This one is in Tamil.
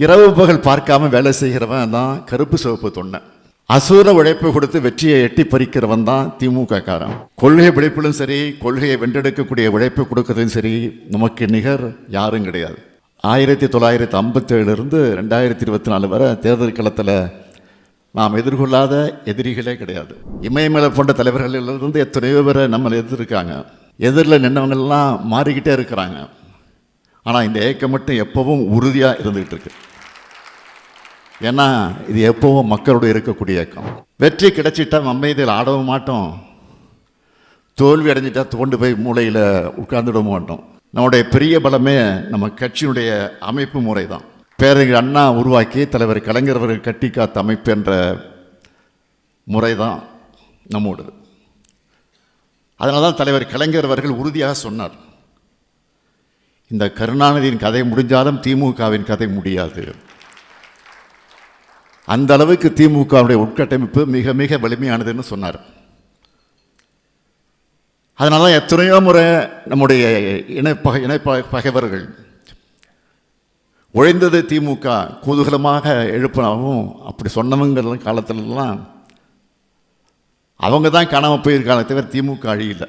இரவு பகல் பார்க்காம வேலை செய்கிறவன் தான் கருப்பு சிவப்பு தொண்டை. அசூர உழைப்பு கொடுத்து வெற்றியை எட்டி பறிக்கிறவன் தான் திமுக காரன். கொள்கை பிடிப்பிலும் சரி, கொள்கையை வென்றெடுக்கக்கூடிய உழைப்பு கொடுக்கறதும் சரி, நமக்கு நிகர் யாரும் கிடையாது. 1957 2024 வரை தேர்தல் களத்தில் நாம் எதிர்கொள்ளாத எதிரிகளே கிடையாது. இமயமலை போன்ற தலைவர்களிலிருந்து எத்தனையோ பேரை நம்மளை எதிர்க்காங்க. எதிரில் நின்றவங்கள்லாம் மாறிக்கிட்டே இருக்கிறாங்க. ஆனால் இந்த ஏக்கம் மட்டும் எப்பவும் உறுதியாக இருந்துகிட்டு இருக்கு. ஏன்னா இது எப்பவும் மக்களோடு இருக்கக்கூடிய இயக்கம். வெற்றி கிடைச்சிட்டா நம்ம இதில் ஆடவும் மாட்டோம், தோல்வி அடைஞ்சிட்டா தோண்டு போய் மூளையில் உட்கார்ந்துட மாட்டோம். நம்முடைய பெரிய பலமே நம்ம கட்சியினுடைய அமைப்பு முறை தான். பேரறிஞர் அண்ணா உருவாக்கி தலைவர் கலைஞர் அவர்கள் கட்டி காத்த அமைப்பு என்ற முறை தான் நம்மோடது. அதனால தான் தலைவர் கலைஞர் அவர்கள் உறுதியாக சொன்னார், இந்த கருணாநிதியின் கதை முடிஞ்சாலும் திமுகவின் கதை முடியாது. அந்த அளவுக்கு திமுகவுடைய உட்கட்டமைப்பு மிக மிக வலிமையானதுன்னு சொன்னார். அதனால தான் எத்தனையோ முறை நம்முடைய பகைவர்கள் ஒழிந்தது திமுக குதூகலமாக எழுப்பினாவும் அப்படி சொன்னவங்க காலத்திலலாம் அவங்க தான் காணாமல் போயிருக்காங்க, தவிர திமுக அழியல.